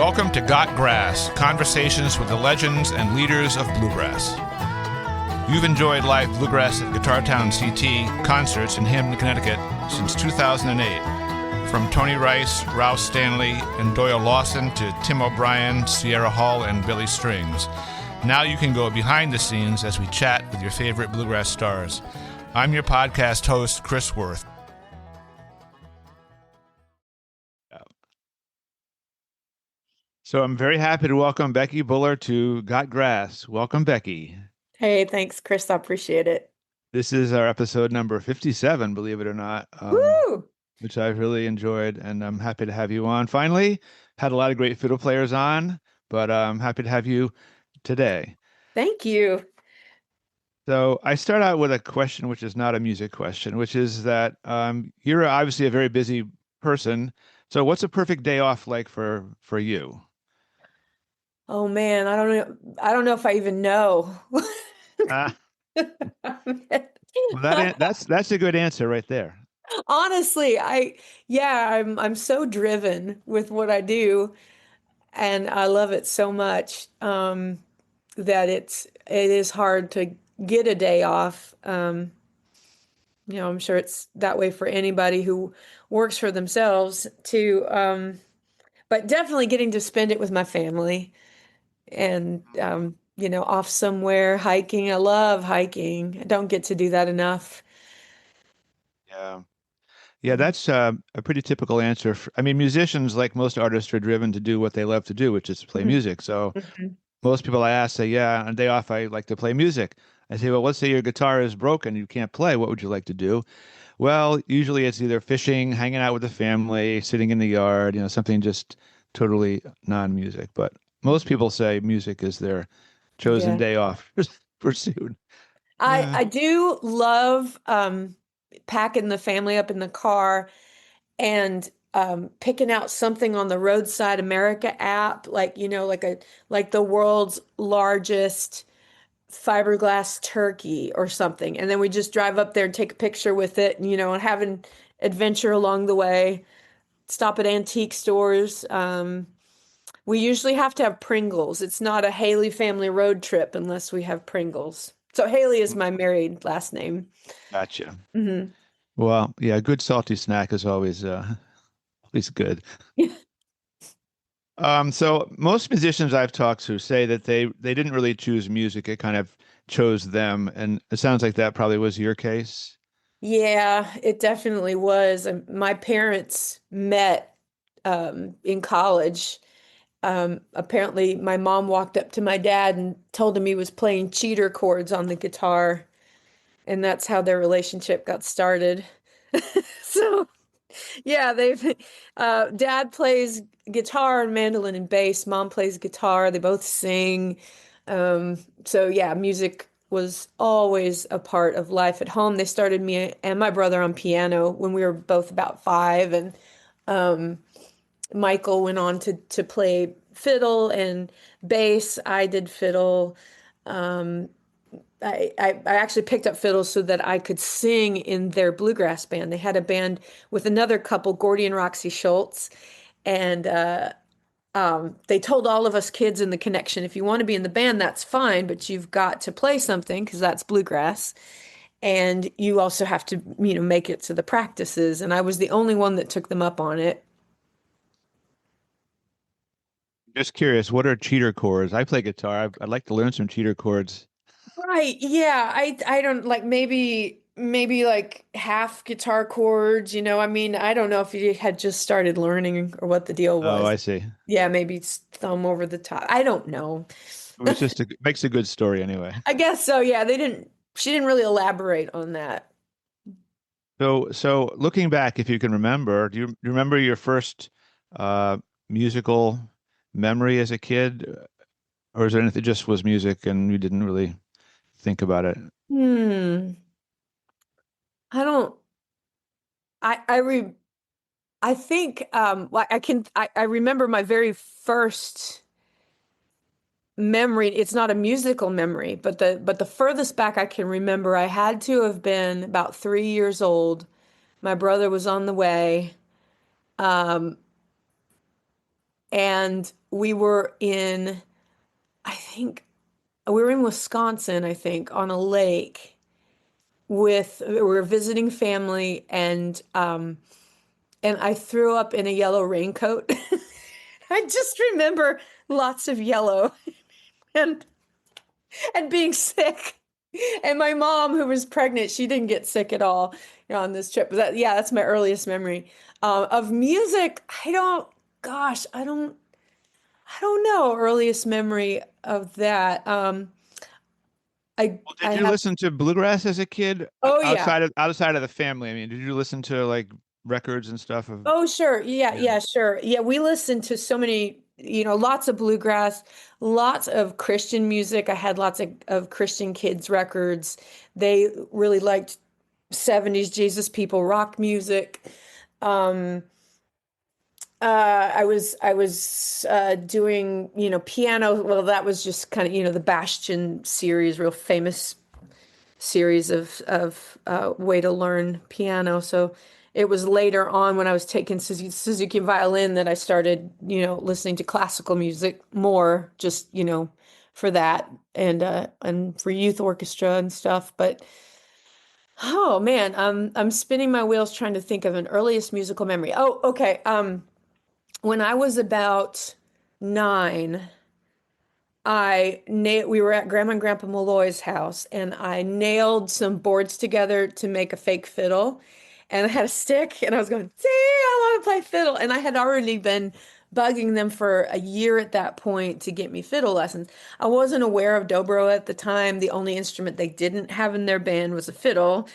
Welcome to Got Grass, conversations with the legends and leaders of bluegrass. You've enjoyed live bluegrass at Guitar Town CT concerts in Hampton, Connecticut since 2008. From Tony Rice, Rouse Stanley, and Doyle Lawson to Tim O'Brien, Sierra Hall, and Billy Strings. Now you can go behind the scenes as we chat with your favorite bluegrass stars. I'm your podcast host, Chris Worth. So I'm very happy to welcome Becky Buller to Got Grass. Welcome, Becky. Hey, thanks, Chris. I appreciate it. This is our episode number 57, believe it or not, which I've really enjoyed, and I'm happy to have you on. Finally, had a lot of great fiddle players on, but I'm happy to have you today. Thank you. So I start out with a question, which is not a music question, which is that you're obviously a very busy person. So what's a perfect day off like for you? Oh man, I don't know if I even know. Well, that's a good answer right there. Honestly, I'm so driven with what I do, and I love it so much that it is hard to get a day off. I'm sure it's that way for anybody who works for themselves too. But definitely getting to spend it with my family and off somewhere hiking. I love hiking. I don't get to do that enough. Yeah, that's a pretty typical answer. Musicians, like most artists, are driven to do what they love to do, which is to play music. So most people I ask say, yeah, on a day off, I like to play music. I say, well, let's say your guitar is broken, you can't play. What would you like to do? Well, usually it's either fishing, hanging out with the family, sitting in the yard, something just totally non-music. But most people say music is their chosen day off pursuit. I do love packing the family up in the car and picking out something on the Roadside America app, like the world's largest fiberglass turkey or something, and then we just drive up there and take a picture with it, and have an adventure along the way. Stop at antique stores. We usually have to have Pringles. It's not a Haley family road trip unless we have Pringles. So Haley is my married last name. Gotcha. Mm-hmm. Well, yeah, a good salty snack is always good. So most musicians I've talked to say that they didn't really choose music; it kind of chose them, and it sounds like that probably was your case. Yeah, it definitely was. My parents met in college. Apparently, my mom walked up to my dad and told him he was playing cheater chords on the guitar, and that's how their relationship got started. So, yeah, dad plays guitar and mandolin and bass. Mom plays guitar. They both sing. So yeah, music was always a part of life at home. They started me and my brother on piano when we were both about 5, and Michael went on to play fiddle and bass. I did fiddle. I actually picked up fiddle so that I could sing in their bluegrass band. They had a band with another couple, Gordy and Roxy Schultz, and they told all of us kids in the connection, if you want to be in the band, that's fine, but you've got to play something because that's bluegrass, and you also have to, make it to the practices. And I was the only one that took them up on it. Just curious, what are cheater chords? I play guitar. I'd like to learn some cheater chords. Right. Yeah. I don't like maybe like half guitar chords, I don't know if you had just started learning or what the deal was. Oh, I see. Yeah, maybe it's thumb over the top. I don't know. It was just makes a good story anyway. I guess so. Yeah, she didn't really elaborate on that. So looking back, if you can remember, do you remember your first musical memory as a kid? Or is there anything just was music and you didn't really think about it? I don't. I think I remember my very first memory. It's not a musical memory, but the furthest back I can remember, I had to have been about 3 years old. My brother was on the way, and we were in, I think we were in Wisconsin, I think, on a lake with we were visiting family, and I threw up in a yellow raincoat. I just remember lots of yellow and being sick. And my mom, who was pregnant, she didn't get sick at all, on this trip. But that, yeah, that's my earliest memory. Of music. Gosh, I don't know. Earliest memory of that. Well, I did you have, listen to bluegrass as a kid oh yeah. outside of the family? I mean, did you listen to like records and stuff of Oh, sure. Yeah, yeah. yeah, sure. Yeah, we listened to so many, lots of bluegrass, lots of Christian music. I had lots of Christian kids records. They really liked 70s Jesus people rock music. Um, I was doing, piano. Well, that was just kind of, the Bastion series, real famous series of way to learn piano. So it was later on when I was taking Suzuki violin that I started, listening to classical music more, just, for that and for youth orchestra and stuff. But oh man, I'm spinning my wheels trying to think of an earliest musical memory. Oh, okay. When I was about 9, we were at Grandma and Grandpa Malloy's house, and I nailed some boards together to make a fake fiddle. And I had a stick, and I was going, "See, I want to play fiddle." And I had already been bugging them for a year at that point to get me fiddle lessons. I wasn't aware of dobro at the time. The only instrument they didn't have in their band was a fiddle.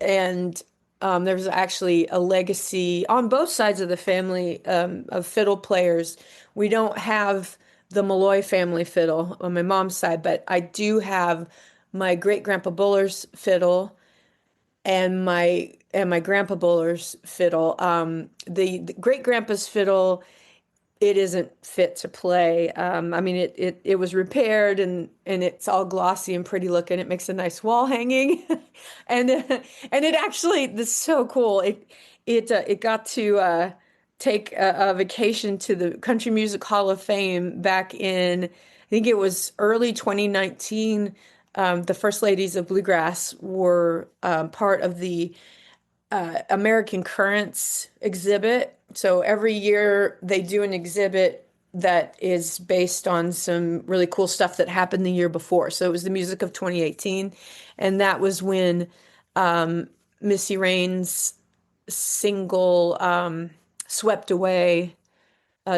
And there was actually a legacy on both sides of the family, of fiddle players. We don't have the Malloy family fiddle on my mom's side, but I do have my great grandpa Buller's fiddle and my grandpa Buller's fiddle. The great grandpa's fiddle, it isn't fit to play. I mean, it was repaired, and it's all glossy and pretty looking. It makes a nice wall hanging, and and it actually, this is so cool. It got to take a vacation to the Country Music Hall of Fame back in, I think it was early 2019. The First Ladies of Bluegrass were part of the American Currents exhibit. So every year they do an exhibit that is based on some really cool stuff that happened the year before. So it was the music of 2018, and that was when Missy Raines' single "Swept Away"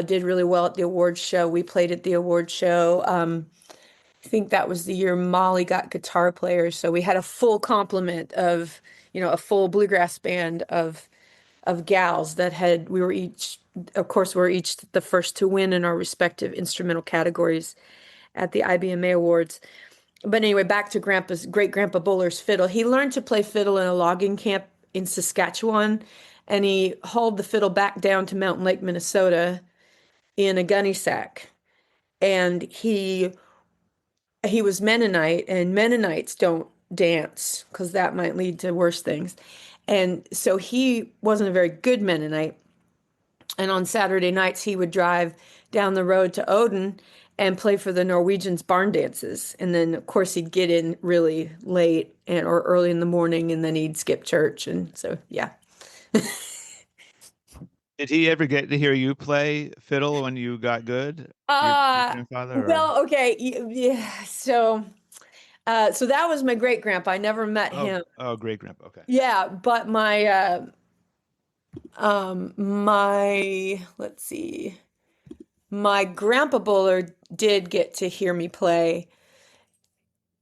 did really well at the awards show. We played at the awards show. I think that was the year Molly got guitar players. So we had a full complement of, a full bluegrass band of gals that had, we were each, of course, we were each the first to win in our respective instrumental categories at the IBMA Awards. But anyway, back to Grandpa's great grandpa Buller's fiddle. He learned to play fiddle in a logging camp in Saskatchewan, and he hauled the fiddle back down to Mountain Lake, Minnesota in a gunny sack. And he was Mennonite, and Mennonites don't dance because that might lead to worse things. And so he wasn't a very good Mennonite. And on Saturday nights, he would drive down the road to Odin and play for the Norwegians' barn dances. And then, of course, he'd get in really late or early in the morning, and then he'd skip church. And so, yeah. Did he ever get to hear you play fiddle when you got good? Your grandfather or Well, okay, yeah. So that was my great grandpa. I never met him. oh great grandpa. Okay. Yeah, but let's see, my grandpa Buller did get to hear me play,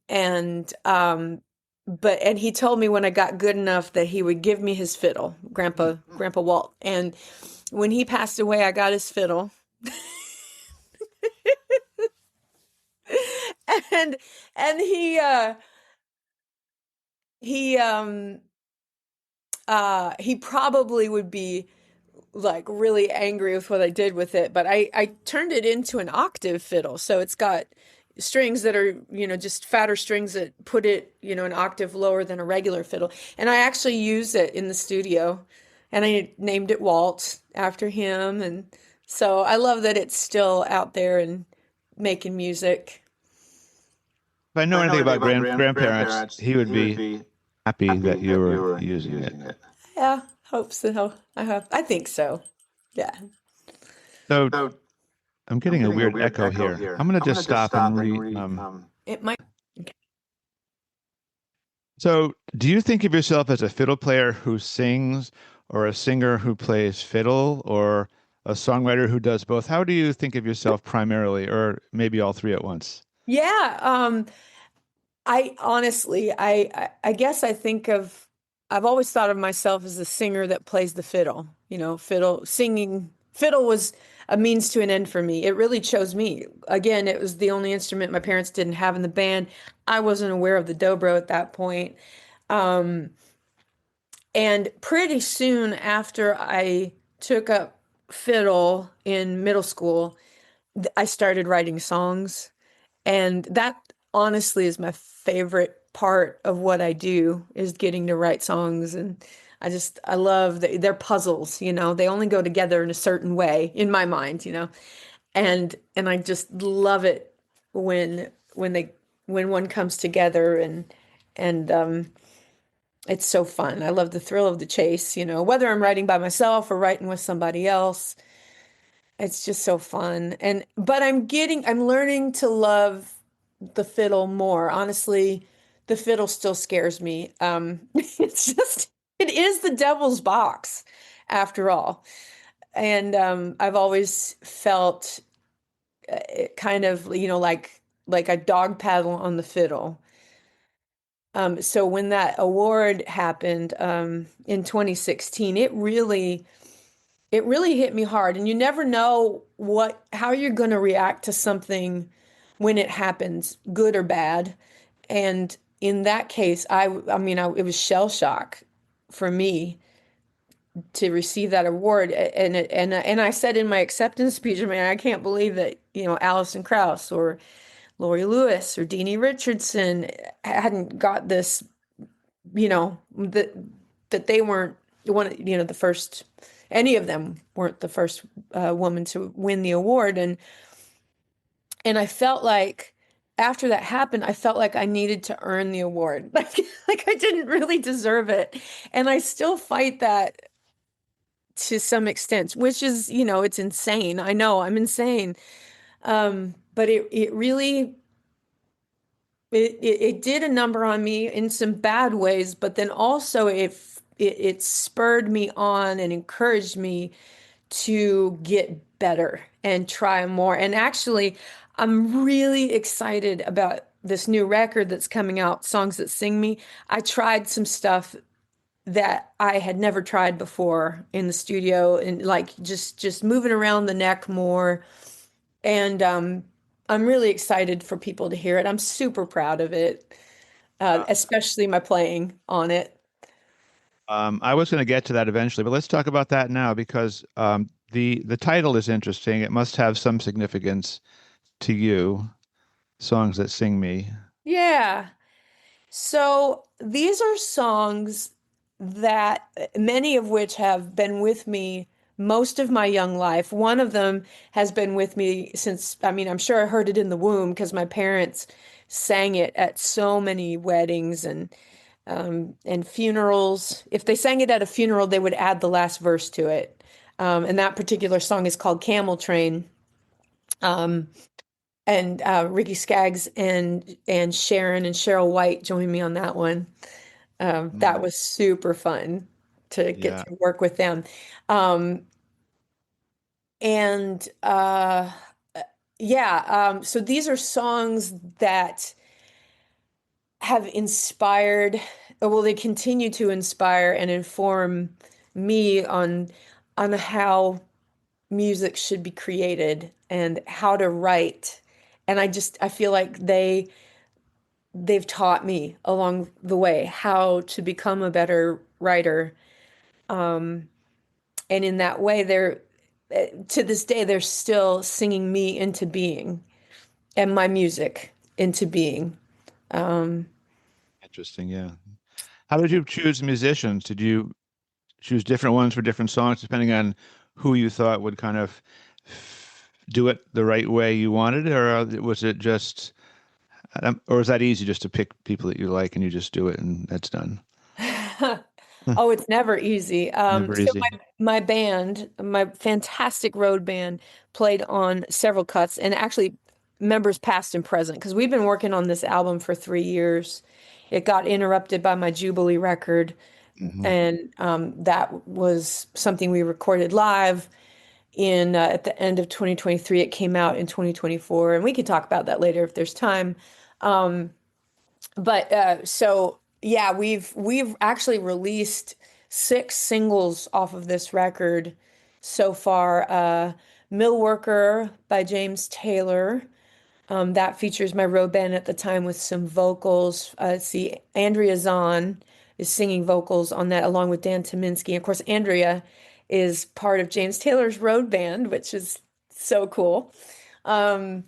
and and he told me when I got good enough that he would give me his fiddle, Grandpa Walt. And when he passed away, I got his fiddle. And he he probably would be like really angry with what I did with it, but I turned it into an octave fiddle. So it's got strings that are, just fatter strings that put it, an octave lower than a regular fiddle. And I actually use it in the studio, and I named it Walt after him. And So I love that it's still out there and making music. If I If know I know anything anything about about grandparents, grandparents, he would he would be be happy that happy you that you were were using it. using it. Yeah, hope so. I think so. Yeah. So So I'm I'm getting a getting a weird weird echo echo here. here. I'm going to I'm just gonna just stop and stop and re re. It might. So, do you think of yourself as a fiddle player who sings, or a singer who plays fiddle, or a songwriter who does both? How do you think of yourself primarily, or maybe all three at once? Yeah, I honestly, I guess I think of, I've always thought of myself as a singer that plays the fiddle. Fiddle, singing, fiddle was a means to an end for me. It really chose me. Again, it was the only instrument my parents didn't have in the band. I wasn't aware of the dobro at that point. Um, and pretty soon after I took up fiddle in middle school, I started writing songs. And that honestly is my favorite part of what I do is getting to write songs. And I love that they're puzzles, they only go together in a certain way in my mind. And I just love it when one comes together and it's so fun. I love the thrill of the chase, whether I'm writing by myself or writing with somebody else. It's just so fun. But I'm learning to love the fiddle more. Honestly, the fiddle still scares me. It is the devil's box after all. And I've always felt it kind of, like a dog paddle on the fiddle. So when that award happened in 2016, it really hit me hard, and you never know how you're going to react to something when it happens, good or bad. And in that case, I mean, it was shell shock for me to receive that award. And I said in my acceptance speech, I mean, I can't believe that, Alison Krauss or Lori Lewis or Deanie Richardson hadn't got this, that they weren't one, the first, any of them weren't the first woman to win the award. And I felt like after that happened, I felt like I needed to earn the award. Like I didn't really deserve it. And I still fight that to some extent, which is, it's insane. I know I'm insane. But it really it did a number on me in some bad ways, but then also it spurred me on and encouraged me to get better and try more. And actually, I'm really excited about this new record that's coming out, Songs That Sing Me. I tried some stuff that I had never tried before in the studio, and like just moving around the neck more. And I'm really excited for people to hear it. I'm super proud of it, especially my playing on it. I was going to get to that eventually, but let's talk about that now because the title is interesting. It must have some significance to you, Songs That Sing Me. Yeah. So these are songs that many of which have been with me most of my young life. One of them has been with me since, I mean, I'm sure I heard it in the womb because my parents sang it at so many weddings and funerals. If they sang it at a funeral, they would add the last verse to it. And that particular song is called Camel Train. Um, and Ricky Skaggs and Sharon and Cheryl White joined me on that one. That Mm, was super fun to get yeah. to work with them. Um, and yeah, so these are songs that have inspired, well, they continue to inspire and inform me on how music should be created and how to write. And I feel like they've taught me along the way how to become a better writer. Um, and in that way, to this day, they're still singing me into being and my music into being. Um, Interesting. Yeah. How did you choose musicians? Did you choose different ones for different songs depending on who you thought would kind of do it the right way you wanted, or was it just, or is that easy just to pick people that you like and you just do it and that's done? Oh, it's never easy. Never So easy. my band, my fantastic road band, played on several cuts, and actually members past and present, because we've been working on this album for 3 years. It got interrupted by my Jubilee record, Hmm. and that was something we recorded live in at the end of 2023. It came out in 2024, and we can talk about that later if there's time. Um, but so yeah, we've actually released 6 singles off of this record so far. Mill Worker by James Taylor. That features my road band at the time with some vocals. See, Andrea Zahn is singing vocals on that along with Dan Tyminski. Of course, Andrea is part of James Taylor's road band, which is so cool. Um,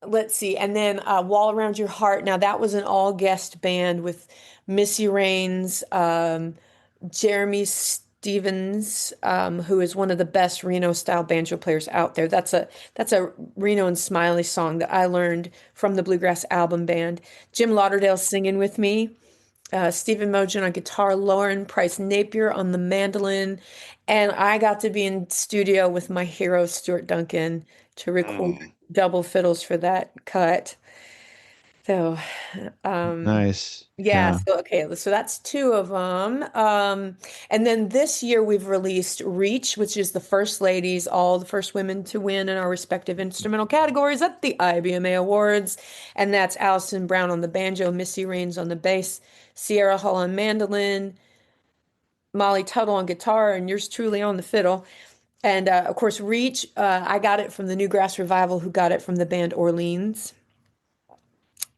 let's see. And then Wall Around Your Heart. Now, that was an all guest band with Missy Raines, Jeremy Stevens, who is one of the best Reno style banjo players out there. That's a Reno and Smiley song that I learned from the Bluegrass album band. Jim Lauderdale singing with me. Stephen Mogen on guitar, Lauren Price Napier on the mandolin, and I got to be in studio with my hero Stuart Duncan to record Mm. double fiddles for that cut. So, um, Nice. yeah, Yeah. so okay, so that's 2 of them. And then this year we've released Reach, which is the first ladies, all the first women to win in our respective instrumental categories at the IBMA Awards. And that's Allison Brown on the banjo, Missy Raines on the bass, Sierra Hull on mandolin, Molly Tuttle on guitar, and yours truly on the fiddle. And of course, Reach, I got it from the Newgrass Revival, who got it from the band Orleans.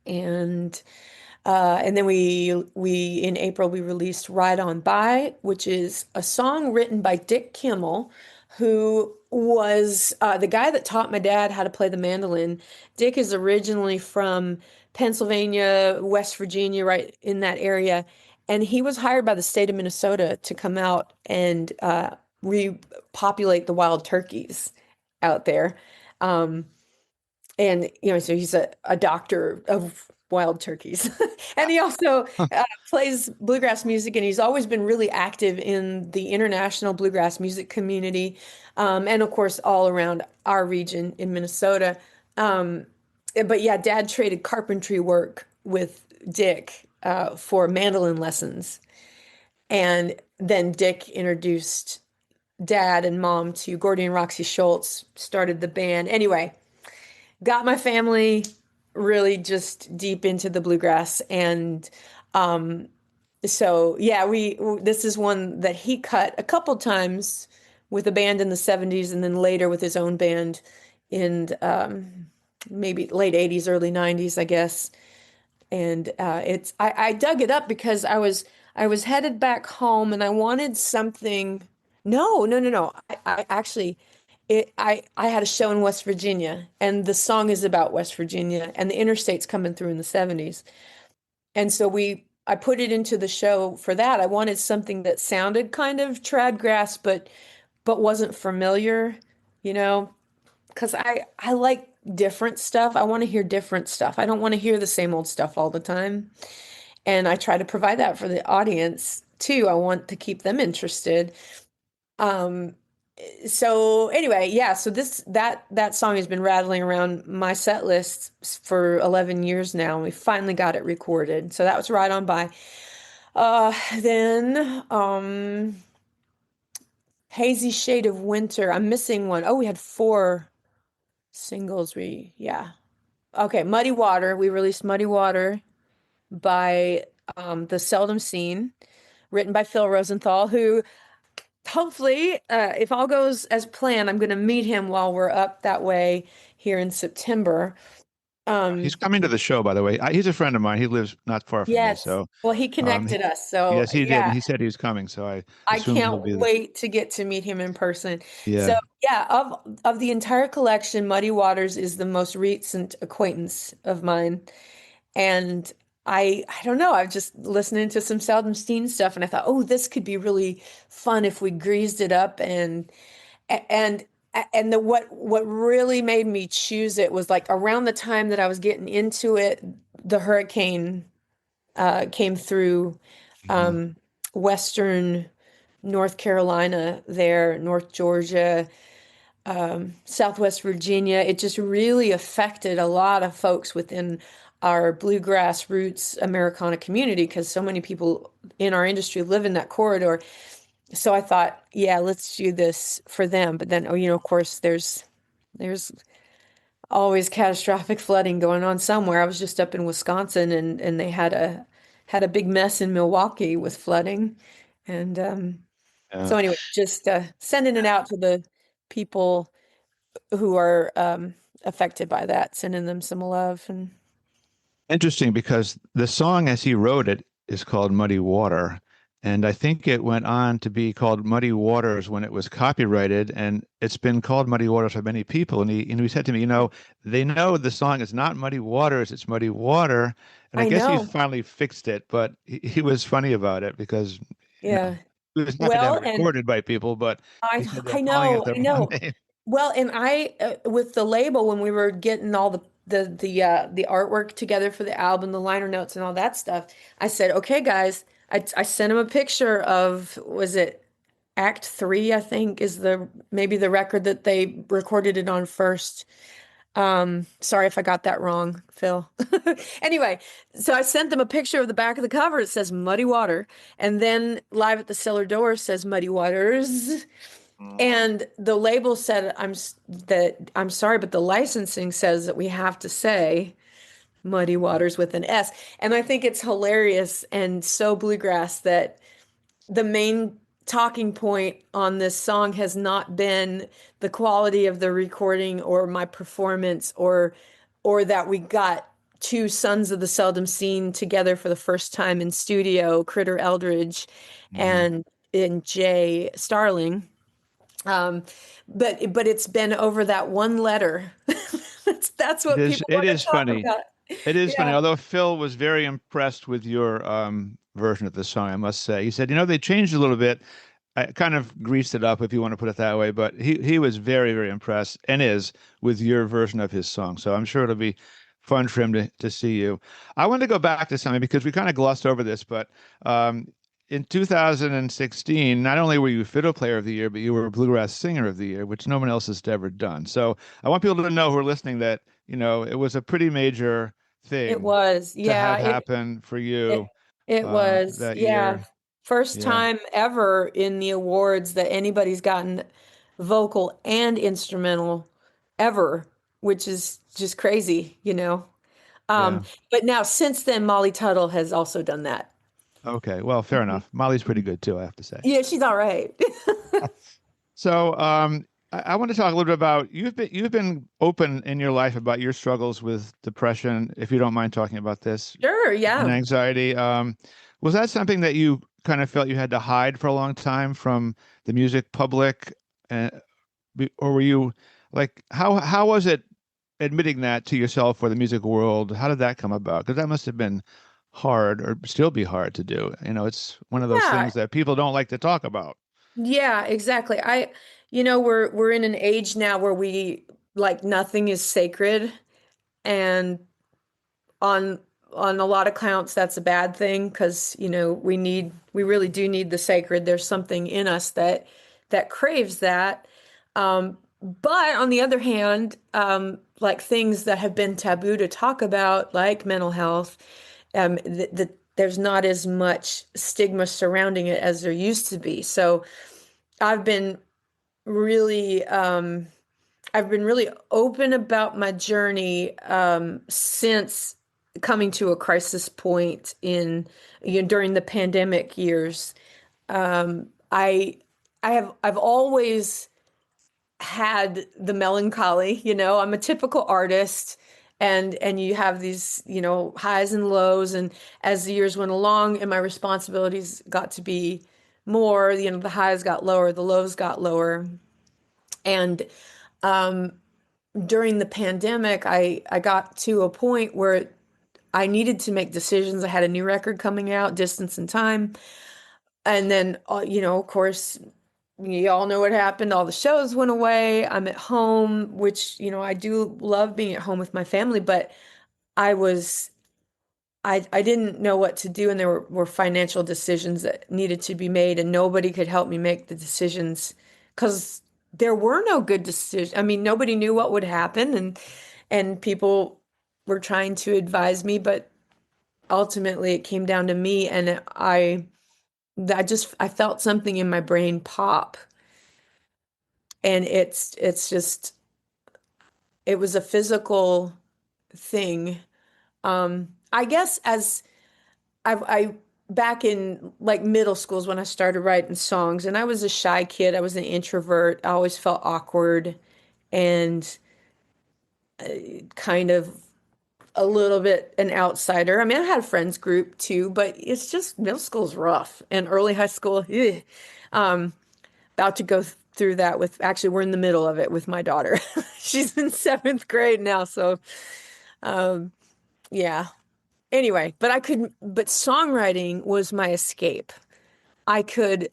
And and then we in April we released Ride On By, which is a song written by Dick Kimmel, who was the guy that taught my dad how to play the mandolin. Dick is originally from Pennsylvania, West Virginia, right in that area, and he was hired by the state of Minnesota to come out and repopulate the wild turkeys out there. Um, and so he's a doctor of wild turkeys. And he also plays bluegrass music, and he's always been really active in the international bluegrass music community, and of course all around our region in Minnesota. um, but yeah, Dad traded carpentry work with Dick for mandolin lessons, and then Dick introduced Dad and Mom to Gordy and Roxy Schultz, started the band. Anyway, got my family really just deep into the bluegrass. And um so yeah, we this is one that he cut a couple times with a band in the 70s, and then later with his own band in maybe late 80s, early 90s, I guess. And I dug it up because I was headed back home and I wanted something. No, no, no, no. I actually I had a show in West Virginia, and the song is about West Virginia and the interstates coming through in the 70s. And so I put it into the show for that. I wanted something that sounded kind of trad grass, but wasn't familiar, you know, because I like different stuff. I want to hear different stuff. I don't want to hear the same old stuff all the time. And I try to provide that for the audience too. I want to keep them interested. Um, so anyway, yeah, so that song has been rattling around my set list for 11 years now, and we finally got it recorded. So that was Right On By. Then Hazy Shade of Winter. I'm missing one. Oh, we had 4 singles. Yeah. Okay, Muddy Water. We released Muddy Water by The Seldom Seen, written by Phil Rosenthal, who hopefully, if all goes as planned, I'm going to meet him while we're up that way here in September. He's Um, coming to the show, by the way. He's a friend of mine. He lives not far from me. yes. So, Well, he um, connected us, so yes, he did. And yeah, he said he was coming. So I I assume he'll can't be there. wait to get to meet him in person. So Yeah. yeah, of the entire collection, Muddy Waters is the most recent acquaintance of mine. And I don't know, I was just listening to some Seldom Steen stuff, and I thought, oh, this could be really fun if we greased it up and And what really made me choose it was like around the time that I was getting into it, the hurricane came through Mhm. um, Western North Carolina, there, North Georgia, Southwest Virginia. It just really affected a lot of folks within our bluegrass roots Americana community because so many people in our industry live in that corridor. So I thought, yeah, let's do this for them. But then, oh, of course, there's always catastrophic flooding going on somewhere. I was just up in Wisconsin, and they had a big mess in Milwaukee with flooding. And Yeah. so anyway, just sending it out to the people who are affected by that, sending them some love. And Interesting because the song as he wrote it is called Muddy Water. And I think it went on to be called Muddy Waters when it was copyrighted. And it's been called Muddy Waters by many people. And he said to me, they know the song is not Muddy Waters, it's Muddy Water. And I I guess he know, finally fixed it, but he was funny about it because, you know, yeah. it was not to have Well, it and recorded by people, but he said they're I calling it know, the I wrong know. name. Well, and I with the label when we were getting all the artwork together for the album, the liner notes and all that stuff, I said, "Okay, guys." I sent him a picture of was it Act 3, I think, is the maybe the record that they recorded it on first. Sorry if I got that wrong, Phil. Anyway, so I sent them a picture of the back of the cover. It says Muddy Water, and then Live at the Cellar Door says Muddy Waters. And the label said, I'm sorry, but the licensing says that we have to say Muddy Waters with an S. And I think it's hilarious and so bluegrass that the main talking point on this song has not been the quality of the recording or my performance or that we got two sons of the seldom seen together for the first time in studio, Critter Eldridge Mhm. and Jay Starling. Um, but it's been over that one letter. That's It what is people it want is to talk funny. about. It is funny, Yeah. although Phil was very impressed with your version of the song, I must say. He said, they changed a little bit. I kind of greased it up, if you want to put it that way, but he was very, very impressed and is with your version of his song. So I'm sure it'll be fun for him to see you. I want to go back to something because we kind of glossed over this, but um, in 2016, not only were you Fiddle Player of the Year, but you were Bluegrass Singer of the Year, which no one else has ever done. So I want people to know who are listening that, it was a pretty major It thing was. to Yeah, have happen for it you it was. that Yeah. year. First Yeah. time ever in the awards that anybody's gotten vocal and instrumental ever, which is just crazy. Um, Yeah. but now since then, Molly Tuttle has also done that. Okay, well, fair Mhm. enough. Molly's pretty good too, I have to say. Yeah, she's all right. So, I want to talk a little bit about you've been open in your life about your struggles with depression, if you don't mind talking about this, Sure, and yeah. anxiety. Was that something that you kind of felt you had to hide for a long time from the music public, uh, or were you like how was it admitting that to yourself or the music world? How did that come about? Because that must have been hard or still be hard to do. It's one of those Yeah, things that people don't like to talk about. yeah, exactly. We're in an age now where we like nothing is sacred, and on on a lot of counts that's a bad thing because we really do need the sacred. There's something in us that craves that. But on the other hand, like things that have been taboo to talk about, like mental health, there's not as much stigma surrounding it as there used to be. So I've been really I've been really open about my journey since coming to a crisis point during the pandemic years. I've always had the melancholy. I'm a typical artist, and you have these highs and lows, and as the years went along and my responsibilities got to be more, the highs got lower, the lows got lower. And during the pandemic, I got to a point where I needed to make decisions. I had a new record coming out, Distance and Time. And then, of course, you all know what happened. All the shows went away. I'm at home, which, I do love being at home with my family, but I was I didn't know what to do, and there were financial decisions that needed to be made, and nobody could help me make the decisions because there were no good decisions. I mean, nobody knew what would happen, and people were trying to advise me, but ultimately it came down to me, and I felt something in my brain pop, and it's just it was a physical thing. I guess as I back in like middle schools when I started writing songs, and I was a shy kid. I was an introvert. I always felt awkward and kind of a little bit an outsider. I mean, I had a friends group too, but it's just middle school's rough and early high school. Um, about to go through that with actually we're in the middle of it with my daughter. She's in seventh grade now, so um, yeah. Anyway, but songwriting was my escape. I could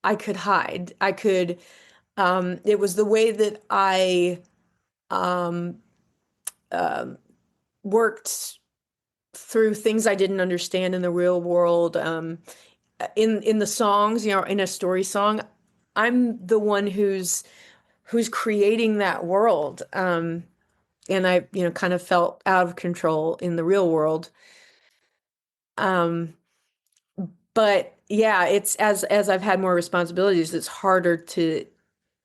I could hide. It was the way that I um, um worked through things I didn't understand in the real world. In the songs, in a story song, I'm the one who's creating that world. And I, kind of felt out of control in the real world. Um, but yeah, it's as I've had more responsibilities, it's harder to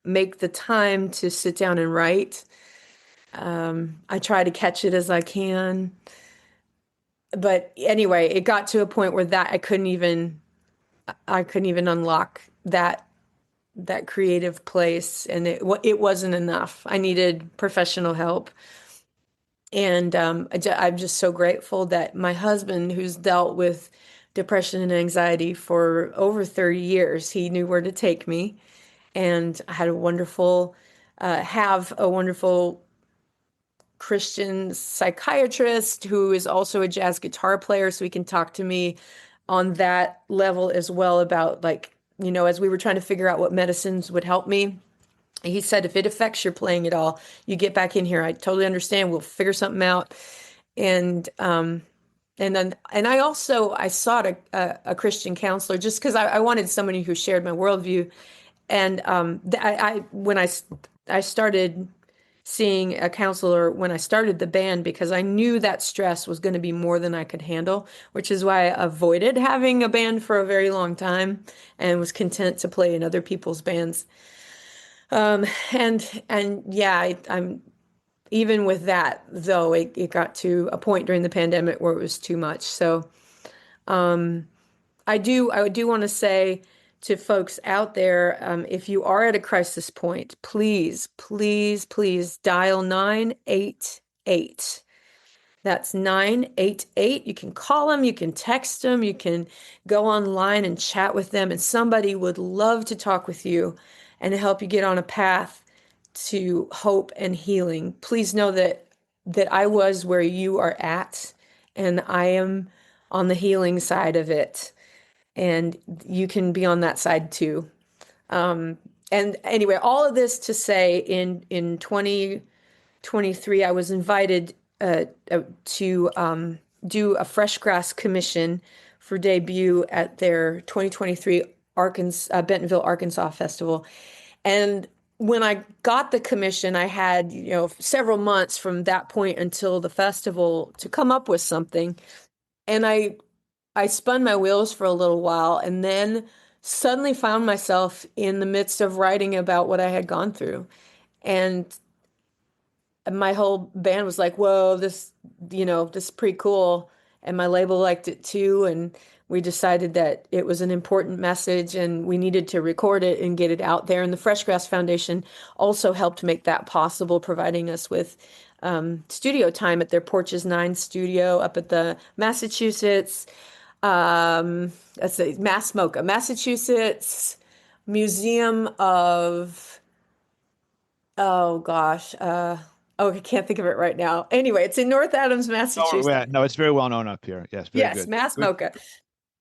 make the time to sit down and write. I try to catch it as I can. But anyway, it got to a point where that I couldn't even unlock that creative place, and it wasn't enough. I needed professional help. And I'm just so grateful that my husband, who's dealt with depression and anxiety for over 30 years, he knew where to take me. And I had have a wonderful Christian psychiatrist who is also a jazz guitar player, so he can talk to me on that level as well about, like, as we were trying to figure out what medicines would help me. He said, if it affects your playing at all, you get back in here. I totally understand. We'll figure something out. And I sought a Christian counselor just because I wanted somebody who shared my worldview. And when I started seeing a counselor when I started the band because I knew that stress was going to be more than I could handle, which is why I avoided having a band for a very long time and was content to play in other people's bands. And yeah, I'm even with that though, it got to a point during the pandemic where it was too much. So I do want to say to folks out there, if you are at a crisis point, please, please, please dial 988. That's 988. You can call them, you can text them, you can go online and chat with them, and somebody would love to talk with you and help you get on a path to hope and healing. Please know that I was where you are at, and I am on the healing side of it, and you can be on that side too. Um, and anyway, all of this to say, in 2023, I was invited to do a fresh grass commission for debut at their 2023 Bentonville, Arkansas festival. And when I got the commission, I had, several months from that point until the festival to come up with something. And I spun my wheels for a little while and then suddenly found myself in the midst of writing about what I had gone through. And my whole band was like, whoa, this is pretty cool. And my label liked it too. And we decided that it was an important message and we needed to record it and get it out there. And the Fresh Grass Foundation also helped make that possible, providing us with studio time at their Porches 9 studio up at the let's say Massachusetts Museum of, oh gosh, I can't think of it right now. Anyway, it's in North Adams, Oh, Massachusetts. yeah, no, it's very well known up here. Yes, very Yes, good. Mass Good. Mocha.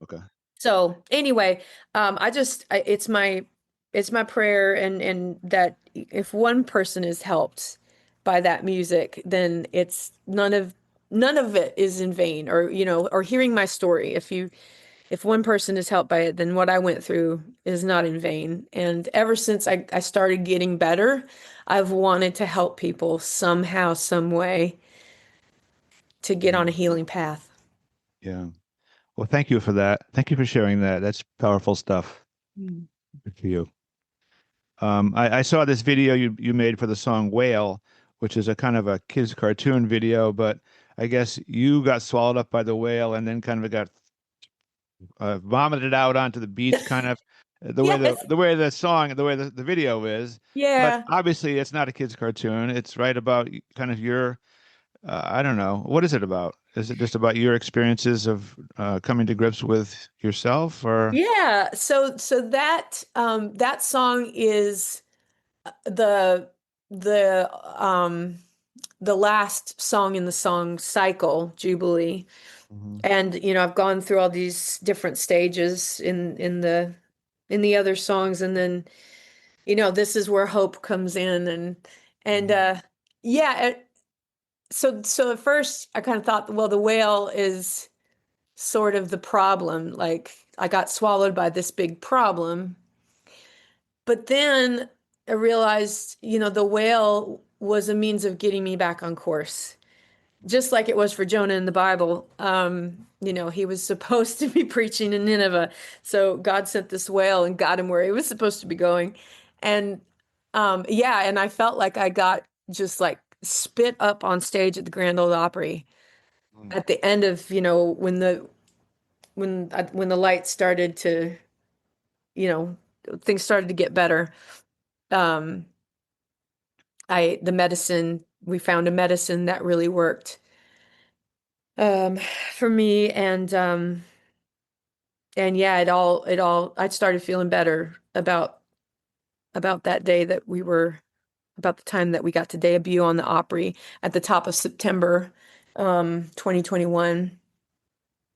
Okay. So anyway, it's It's my prayer, and that if one person is helped by that music, then it's none of it is in vain, or or hearing my story. If one person is helped by it, then what I went through is not in vain. And ever since I started getting better, I've wanted to help people somehow, some way to get on a Mhm. healing path. Yeah. Well, thank you for that. Thank you for sharing that. That's powerful stuff. Mm. Good for you. I saw this video you made for the song Whale, which is a kind of a kids cartoon video, but I guess you got swallowed up by the whale and then kind of got vomited out onto the beach, kind of Yes. the way the song, the way the video is. But Yeah. obviously, it's not a kids cartoon. It's right about kind of your I don't know. What is it about? Is it just about your experiences of coming to grips with yourself, or? Yeah. So that song is the the um the last song in the song cycle, Jubilee. Mhm. And I've gone through all these different stages in the other songs, and then this is where hope comes in, and Mhm. yeah, so at first I kind of thought, well, the whale is sort of the problem, like I got swallowed by this big problem. But then I realized, the whale was a means of getting me back on course, just like it was for Jonah in the Bible. He was supposed to be preaching in Nineveh. So God sent this whale and got him where he was supposed to be going. And yeah, and I felt like I got just like spit up on stage at the Grand Ole Opry Mhm. at the end of, when the lights started to, you know, things started to get better. Um, the medicine, we found a medicine that really worked um, for me, and yeah, I started feeling better about that day that we were about the time that we got to debut on the Opry at the top of September 2021.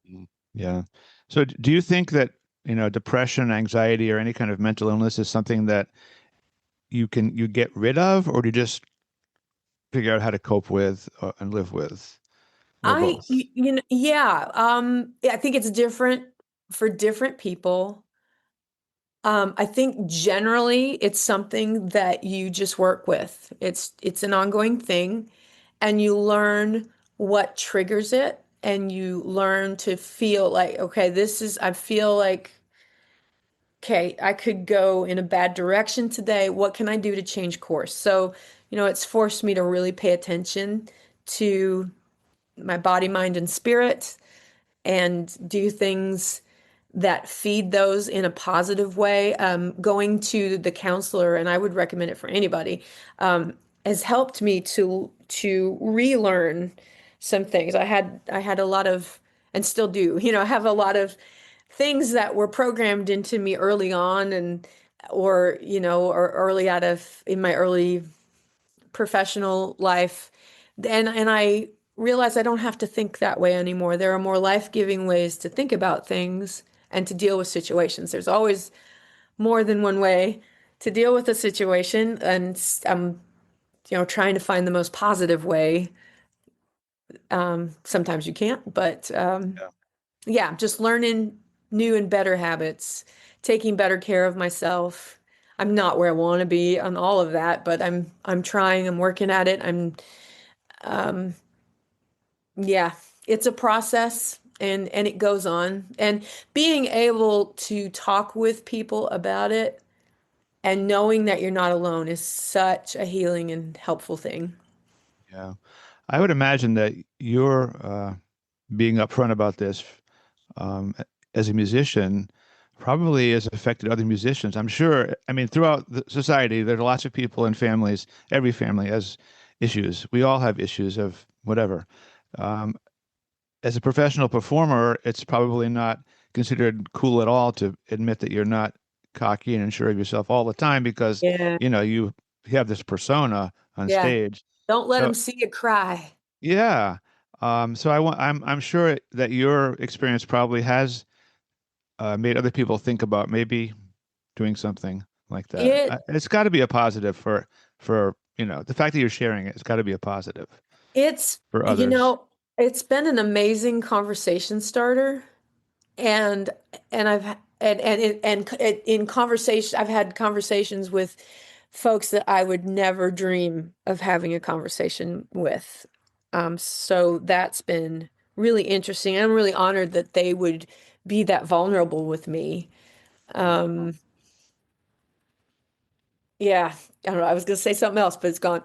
Mhm. Yeah. So do you think that, depression, anxiety, or any kind of mental illness is something that you get rid of, or do you just figure out how to cope with and live with, or both? Yeah, yeah, I think it's different for different people. I think generally it's something that you just work with. It's an ongoing thing, and you learn what triggers it, and you learn to feel like, okay, I feel like, okay, I could go in a bad direction today. What can I do to change course? So, it's forced me to really pay attention to my body, mind, and spirit, and do things that feed those in a positive way. Going to the counselor, and I would recommend it for anybody, has helped me to relearn some things. I had a lot of, and still do, I have a lot of things that were programmed into me early on, or early out of in my early professional life. And I realize I don't have to think that way anymore. There are more life-giving ways to think about things and to deal with situations. There's always more than one way to deal with a situation, and I'm, trying to find the most positive way. Sometimes you can't, but Yeah. yeah, just learning new and better habits, taking better care of myself. I'm not where I want to be on all of that, but I'm trying, I'm working at it. Um, yeah, it's a process, and it goes on. And being able to talk with people about it and knowing that you're not alone is such a healing and helpful thing. Yeah. I would imagine that you're being upfront about this um, as a musician probably has affected other musicians. I'm sure. I mean, throughout the society, there are lots of people and families. Every family has issues. We all have issues of whatever. Um, as a professional performer, it's probably not considered cool at all to admit that you're not cocky and unsure of yourself all the time because, Yeah. you have this persona on Yeah. stage. Don't let So them see you cry. yeah. So I'm sure that your experience probably has made other people think about maybe doing something like that. It It's got to be a positive for the fact that you're sharing it. It's got to be a positive it's for you others. know, it's been an amazing conversation starter. And I've in conversation I've had conversations with folks that I would never dream of having a conversation with. So that's been really interesting. I'm really honored that they would be that vulnerable with me. Um, yeah, I don't know. I was going to say something else, but it's gone.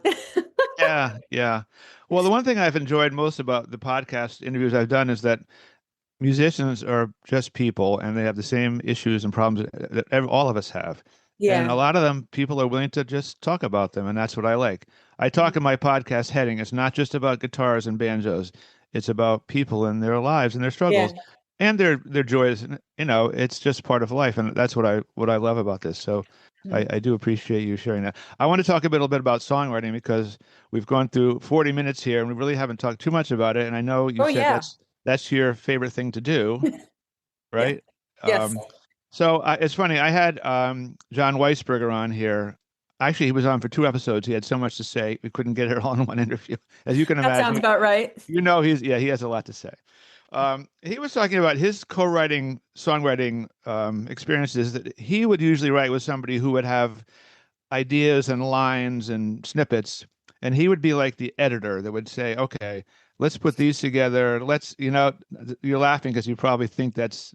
Yeah, yeah. Well, the one thing I've enjoyed most about the podcast interviews I've done is that musicians are just people and they have the same issues and problems that all of us have. And a Yeah. lot of them, people are willing to just talk about them. And that's what I like. I talk in my podcast heading. It's not just about guitars and banjos. It's about people and their lives and their struggles Yeah. and their joys. And, it's just part of life. And that's what I love about this. So I do appreciate you sharing that. I want to talk a little bit about songwriting because we've gone through 40 minutes here and we really haven't talked too much about it. And I know you Oh said yeah. that's your favorite thing to do, Yeah. right? Yes. So it's funny. I had John Weisberger on here. Actually, he was on for 2 episodes. He had so much to say. We couldn't get it all in one interview. As you can That sounds imagine, about right. he has a lot to say. He was talking about his co-writing, songwriting experiences that he would usually write with somebody who would have ideas and lines and snippets. And he would be like the editor that would say, okay, let's put these together. You're laughing because you probably think that's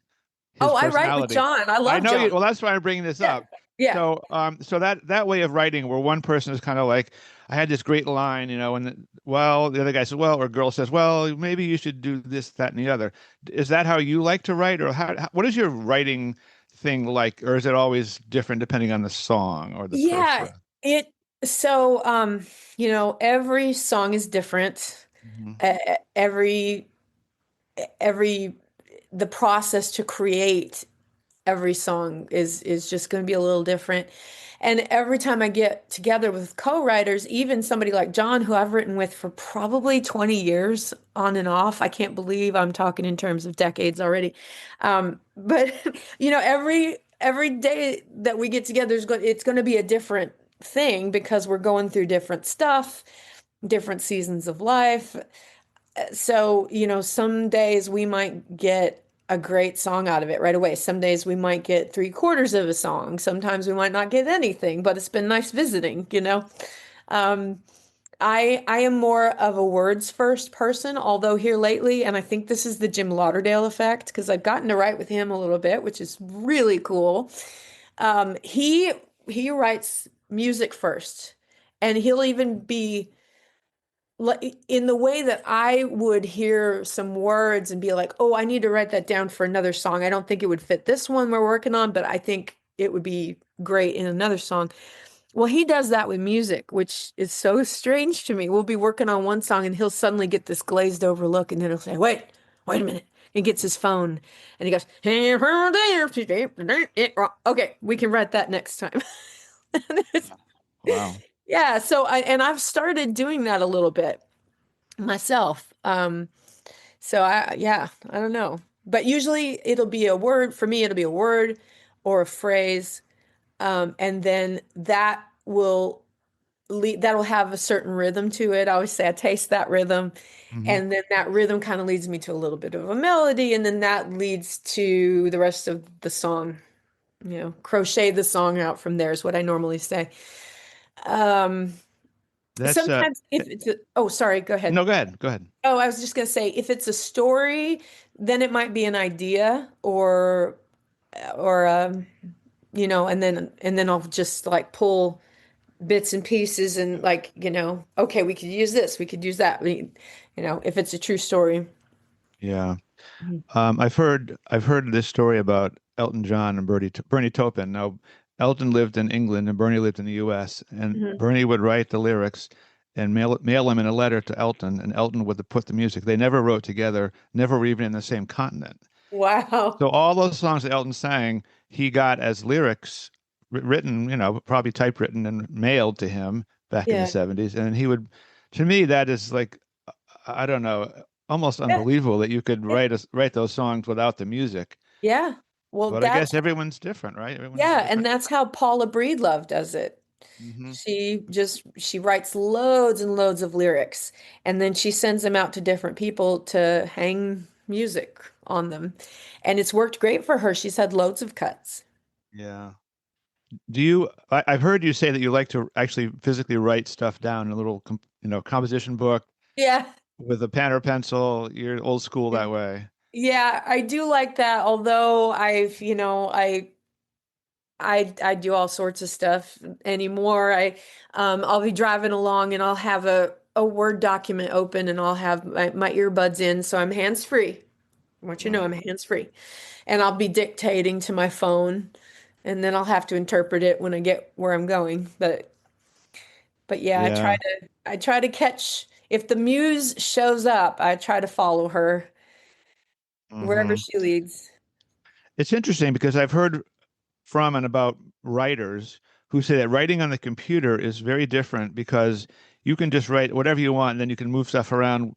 his Oh, I write with personality. John. I I love know you. John. Well, that's why I'm bringing this Yeah. up. Yeah. So that way of writing, where one person is kind of like, I had this great line, and the other guy says, well, or girl says, well, maybe you should do this, that, and the other. Is that how you like to write, or what is your writing thing like, or is it always different depending on the song or the Yeah, person? it so every song is different. Mhm. Uh, every every the process to create every song is just going to be a little different. And every time I get together with co-writers, even somebody like John, who I've written with for probably 20 years on and off, I can't believe I'm talking in terms of decades already. But every day that we get together it's going to be a different thing because we're going through different stuff, different seasons of life. So, some days we might get a great song out of it right away. Some days we might get three-quarters of a song. Sometimes we might not get anything, but it's been nice visiting. Um, I am more of a words first person, although here lately, and I think this is the Jim Lauderdale effect, because I've gotten to write with him a little bit, which is really cool. He writes music first, and he'll even be in the way that I would hear some words and be like, oh, I need to write that down for another song. I don't think it would fit this one we're working on, but I think it would be great in another song. Well, he does that with music, which is so strange to me. We'll be working on one song and he'll suddenly get this glazed over look and then he'll say, wait a minute. He gets his phone and he goes, okay, we can write that next time. Wow. Yeah, so I've started doing that a little bit myself. So I don't know. But usually it'll be a word, for me, it'll be a word or a phrase. And then that'll have a certain rhythm to it. I always say I taste that rhythm. Hmm. And then that rhythm kind of leads me to a little bit of a melody, and then that leads to the rest of the song. Crochet the song out from there is what I normally say. Um, That's Sometimes if it's oh, sorry, go ahead. no, go ahead. Go ahead. Oh, I was just gonna say, if it's a story, then it might be an idea or and then I'll just like pull bits and pieces and like, okay, we could use this, we could use that. If it's a true story. Yeah. Mhm. I've heard this story about Elton John and Bernie Taupin. Now, Elton lived in England and Bernie lived in the U.S. And Mhm. Bernie would write the lyrics and mail them in a letter to Elton, and Elton would put the music. They never wrote together, never were even in the same continent. Wow. So all those songs that Elton sang, he got as lyrics written, probably typewritten and mailed to him back in the Yeah. 70s. And he would, to me, that is like, I don't know, almost Yeah. unbelievable that you could write those songs without the music. Yeah. Well, But I that's guess everyone's different, right? Everyone's yeah, and different. that's how Paula Breedlove does it. Hmm. She writes loads and loads of lyrics, and then she sends them out to different people to hang music on them. And it's worked great for her. She's had loads of cuts. Yeah. I've heard you say that you like to actually physically write stuff down in a little, composition book Yeah. with a pen or pencil. You're old school that way. Yeah, I do like that. Although I do all sorts of stuff anymore. I'll be driving along and I'll have a Word document open and I'll have my earbuds in, so I'm hands-free. I want you to know Right. I'm hands-free. And I'll be dictating to my phone and then I'll have to interpret it when I get where I'm going. But yeah, Yeah. I try to catch if the muse shows up, I try to follow her wherever Hmm. she leads. It's interesting because I've heard from and about writers who say that writing on the computer is very different because you can just write whatever you want and then you can move stuff around,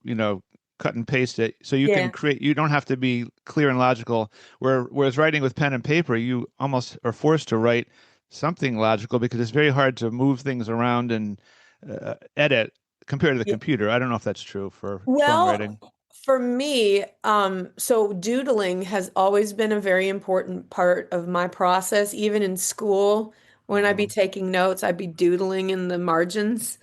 cut and paste it. So you can Yeah. create, you don't have to be clear and logical. Whereas writing with pen and paper, you almost are forced to write something logical because it's very hard to move things around and edit compared to the Yeah. computer. I don't know if that's true for Well, songwriting. for me, so doodling has always been a very important part of my process. Even in school, when I'd be Uh-huh. taking notes, I'd be doodling in the margins.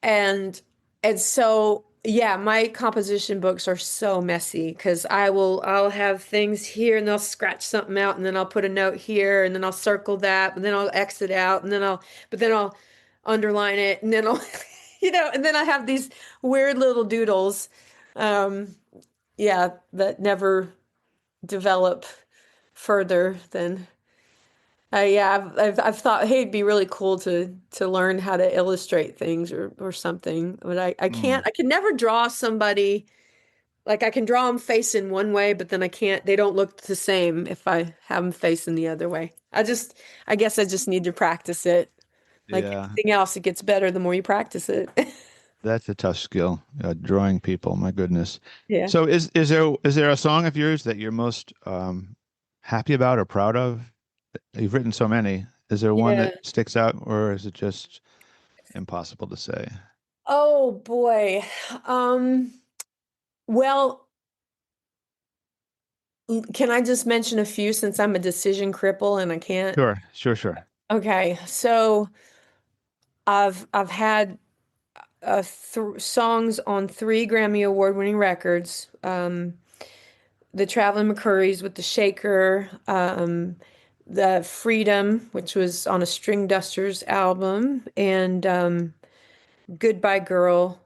And and so yeah, my composition books are so messy because I'll have things here and they'll scratch something out and then I'll put a note here and then I'll circle that and then I'll exit out and then I'll underline it and then I'll and then I have these weird little doodles um yeah that never develop further than yeah, I've thought, hey, it'd be really cool to learn how to illustrate things or something, but I Hmm. can't. I can never draw somebody like I can draw them facing one way, but then I can't. They don't look the same if I have them facing the other way. I guess I just need to practice it. Like Yeah. anything else, it gets better the more you practice it. That's a tough skill, drawing people. My goodness. Yeah, So, is there a song of yours that you're most happy about or proud of? You've written so many. Is there one yeah. that sticks out, or is it just impossible to say? Oh boy. Um, well, can I just mention a few since I'm a decision cripple and I can't? Sure, sure, sure. Okay, so I've had th songs on three Grammy Award-winning records. The Travelin McCourys with the Shaker, the Freedom, which was on a Stringdusters album, and Goodbye Girl,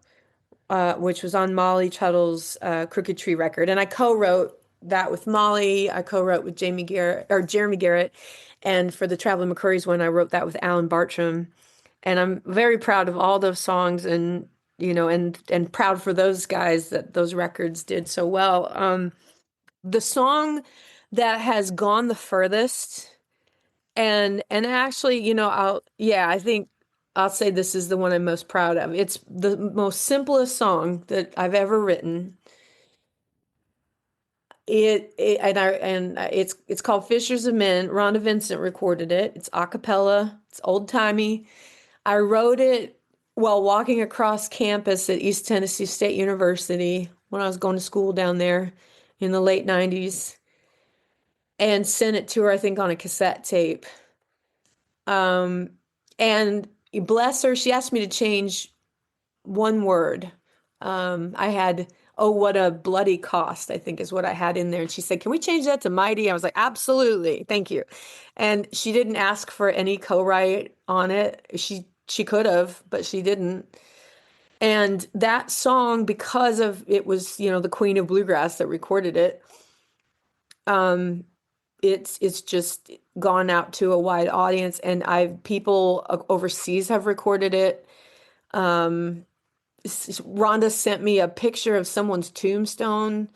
which was on Molly Tuttle's Crooked Tree record. And I co-wrote that with Molly. I co-wrote with Jamie Garrett or Jeremy Garrett. And for the Traveling McCourys one, I wrote that with Alan Bartram. And I'm very proud of all those songs and and proud for those guys that those records did so well. The song that has gone the furthest and actually, I think I'll say this is the one I'm most proud of. It's the most simplest song that I've ever written. It's called Fishers of Men. Rhonda Vincent recorded it. It's a cappella. It's old timey. I wrote it while walking across campus at East Tennessee State University when I was going to school down there in the late 90s and sent it to her, I think, on a cassette tape. Um, and bless her, she asked me to change one word. I had, oh, what a bloody cost, I think is what I had in there. And she said, can we change that to mighty? I was like, absolutely. Thank you. And she didn't ask for any co-write on it. She could have, but she didn't. And that song, because of it was, the Queen of Bluegrass that recorded it, um, it's just gone out to a wide audience, and I've people overseas have recorded it. Um, Rhonda sent me a picture of someone's tombstone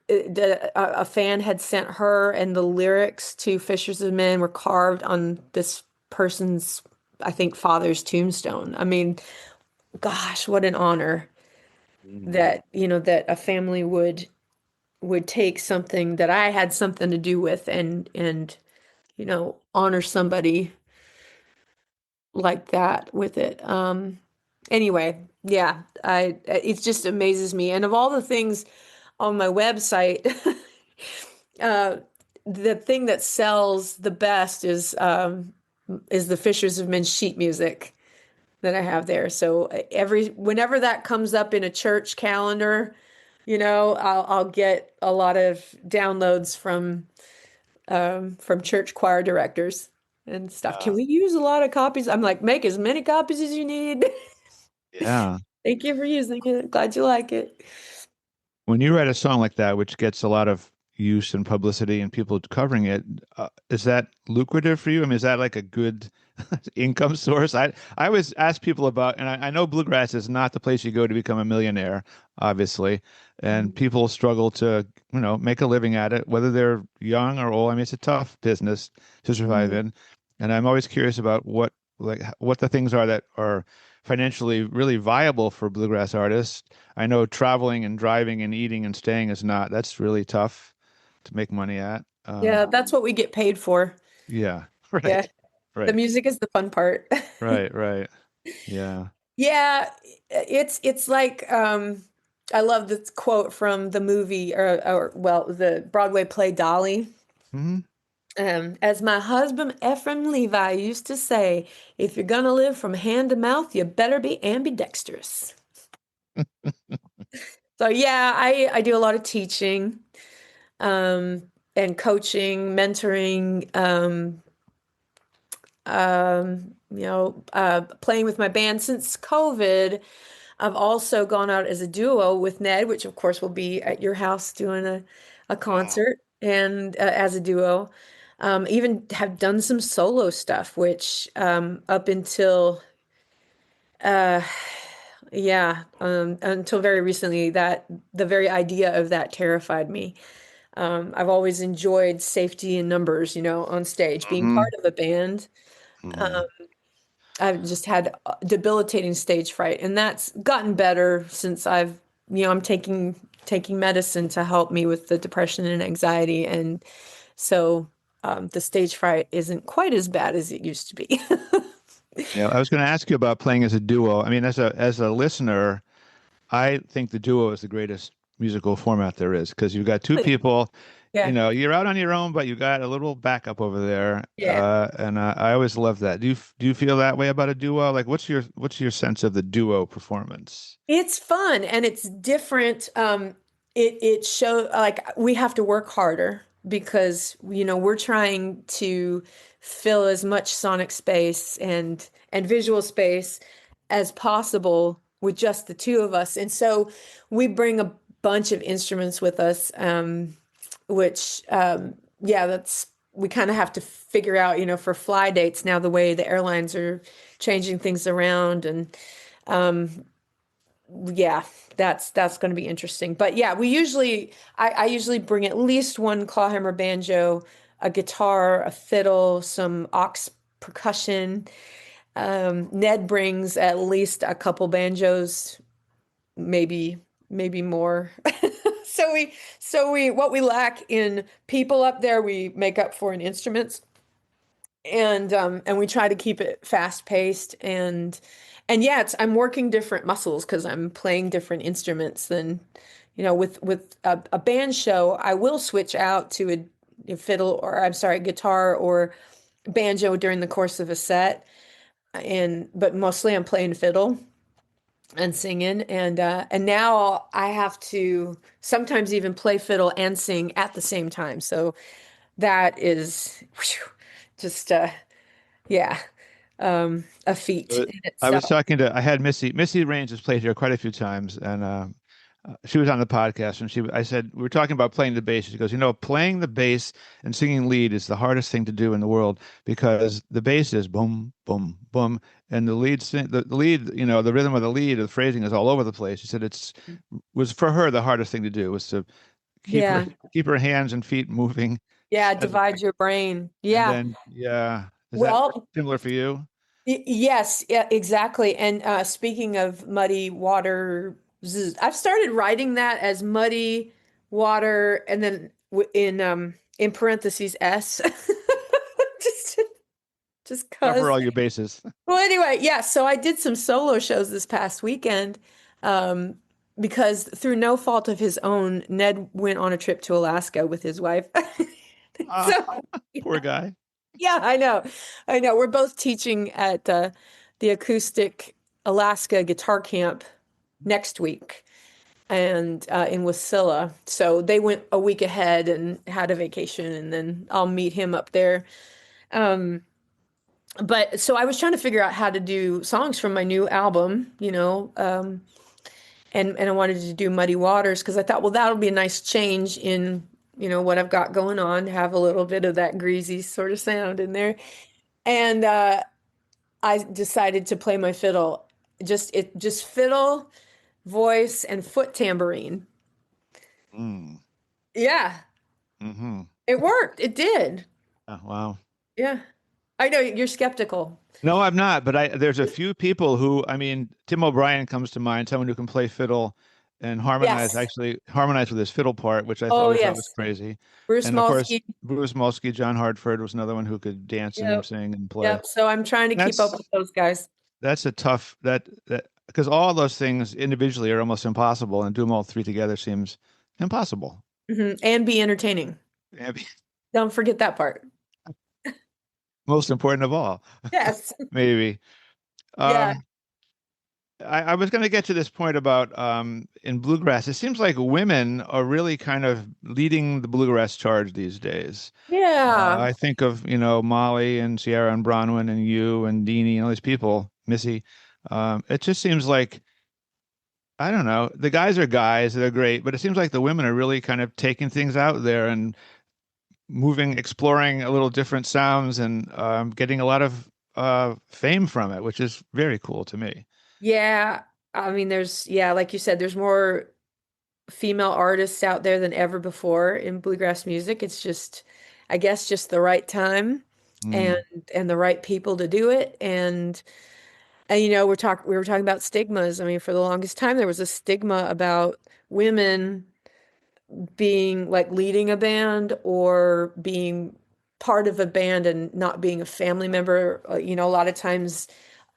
that a fan had sent her, and the lyrics to Fishers of Men were carved on this person's, I think, father's tombstone. I mean, gosh, what an honor Mm. that, that a family would would take something that I had something to do with and honor somebody like that with it. Anyway, yeah, I it just amazes me. And of all the things on my website, uh, the thing that sells the best is the Fishers of Men sheet music that I have there. So whenever that comes up in a church calendar, I'll get a lot of downloads from church choir directors and stuff. Can Uh, we use a lot of copies? I'm like, make as many copies as you need. yeah. Thank you for using it. Glad you like it. When you write a song like that, which gets a lot of use and publicity and people covering it, is that lucrative for you? I mean, is that like a good income source? I always ask people about, and I know bluegrass is not the place you go to become a millionaire, obviously, and Mhm. people struggle to, make a living at it, whether they're young or old. I mean, it's a tough business to survive Mhm. in, and I'm always curious about what the things are that are financially really viable for bluegrass artists. I know traveling and driving and eating and staying is not, that's really tough to make money at. Yeah, that's what we get paid for. Yeah, Yeah, right, the right, music is the fun part. right. Yeah. Yeah, it's like I love this quote from the movie or well, the Broadway play Dolly. Hmm. As my husband Ephraim Levi used to say, if you're gonna live from hand to mouth, you better be ambidextrous. So yeah, I do a lot of teaching, um, and coaching, mentoring, playing with my band since COVID. I've also gone out as a duo with Ned, which of course will be at your house doing a Mm. concert and as a duo. Even have done some solo stuff, which up until uh, yeah, until very recently, that the very idea of that terrified me. I've always enjoyed safety in numbers, on stage, being Hmm. part of a band. Hmm. I've just had debilitating stage fright, and that's gotten better since I'm taking medicine to help me with the depression and anxiety, and so the stage fright isn't quite as bad as it used to be. Yeah, I was going to ask you about playing as a duo. I mean, as a listener, I think the duo is the greatest musical format there is because you've got two people, Yeah, you're out on your own, but you got a little backup over there. yeah. And I always love that. Do you feel that way about a duo? Like, what's your sense of the duo performance? It's fun and it's different. It show like we have to work harder because we're trying to fill as much sonic space and visual space as possible with just the two of us. And so we bring a bunch of instruments with us, which yeah, that's we kind of have to figure out, for fly dates now the way the airlines are changing things around and um yeah, that's going to be interesting. But yeah, I usually bring at least one clawhammer banjo, a guitar, a fiddle, some aux percussion. Ned brings at least a couple banjos, maybe more. So we what we lack in people up there, we make up for in instruments and we try to keep it fast paced and yeah, I'm working different muscles because I'm playing different instruments than with a band show I will switch out to a fiddle or I'm sorry guitar or banjo during the course of a set and but mostly I'm playing fiddle and singing and now I have to sometimes even play fiddle and sing at the same time, so that is whew, just yeah, a feat Uh, in I was itself. talking to, I had Missy Raines has played here quite a few times, and she was on the podcast, and I said, we were talking about playing the bass. She goes, playing the bass and singing lead is the hardest thing to do in the world because the bass is boom, boom, boom, and the lead, the rhythm of the lead, or the phrasing is all over the place. She said was for her the hardest thing to do was to keep her Yeah. keep her hands and feet moving Yeah. Divide steadily, your brain. and Yeah. then yeah, is that Well, similar for you? yes, yeah, exactly. And speaking of muddy water, I've started writing that as muddy water, and then in parentheses S. Just just Cover 'cause. all your bases. Well, anyway, yeah, so I did some solo shows this past weekend, um, because through no fault of his own, Ned went on a trip to Alaska with his wife. Ah, So, poor guy. yeah, I know. I know. We're both teaching at the acoustic Alaska guitar camp next week and in Wasilla. So they went a week ahead and had a vacation, and then I'll meet him up there. Um, but so I was trying to figure out how to do songs from my new album, and I wanted to do Muddy Waters because I thought, well, that'll be a nice change in, what I've got going on, have a little bit of that greasy sort of sound in there. And I decided to play my fiddle, just fiddle, voice, and foot tambourine. Mm. Yeah, Hmm. it worked. It did. Oh, wow. Yeah. I know you're skeptical. No, I'm not, but there's a few people who, I mean, Tim O'Brien comes to mind, someone who can play fiddle and Yes. actually harmonize with his fiddle part, which Oh, always thought was yes. crazy. Bruce And of course, Molsky. Bruce Molsky, John Hartford was another one who could dance and Yep. sing and play. Yep. So I'm trying to keep up That's with those guys. that's a tough that because all those things individually are almost impossible, and do them all three together seems impossible. And be entertaining. Yeah, Don't forget that part. most important of all, Yes. maybe. Yeah. Um, I was going to get to this point about in bluegrass. It seems like women are really kind of leading the bluegrass charge these days. Yeah. I think of, Molly and Sierra and Bronwyn and you and Deanie and all these people, Missy. It just seems like, I don't know, the guys are guys, they're great, but it seems like the women are really kind of taking things out there and moving, exploring a little different sounds and getting a lot of fame from it, which is very cool to me. Yeah. I mean, yeah, like you said, there's more female artists out there than ever before in bluegrass music. It's just, I guess, just the right time and Mm, and the right people to do it. And we were talking about stigmas. I mean, for the longest time there was a stigma about women being like leading a band or being part of a band and not being a family member. A lot of times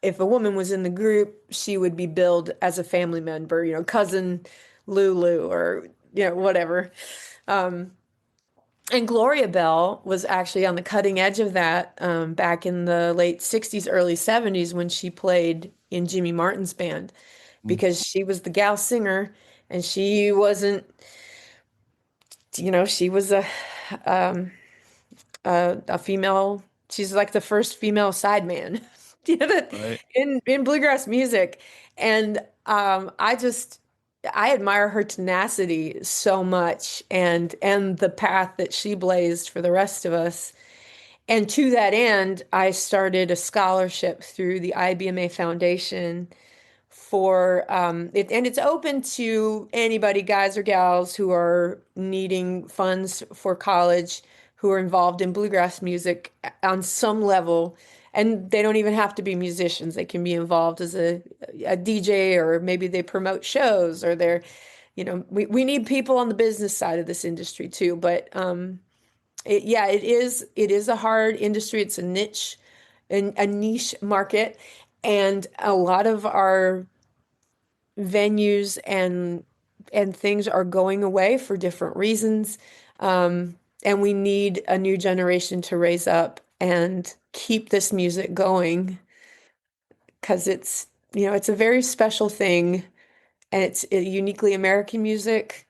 if a woman was in the group, she would be billed as a family member, cousin Lulu or, whatever. Um, and Gloria Bell was actually on the cutting edge of that back in the late 60s, early 70s when she played in Jimmy Martin's band mm, because she was the gal singer and she wasn't, she was um, a female. She's like the first female sideman, right. in bluegrass music, and I admire her tenacity so much, and the path that she blazed for the rest of us. And to that end, I started a scholarship through the IBMA Foundation for it, and it's open to anybody, guys or gals, who are needing funds for college, who are involved in bluegrass music on some level. And they don't even have to be musicians. They can be involved as a DJ, or maybe they promote shows, or we need people on the business side of this industry too. But yeah, it is a hard industry. It's a niche market. And a lot of our venues and things are going away for different reasons. And we need a new generation to raise up and keep this music going because it's a very special thing and it's a uniquely American music.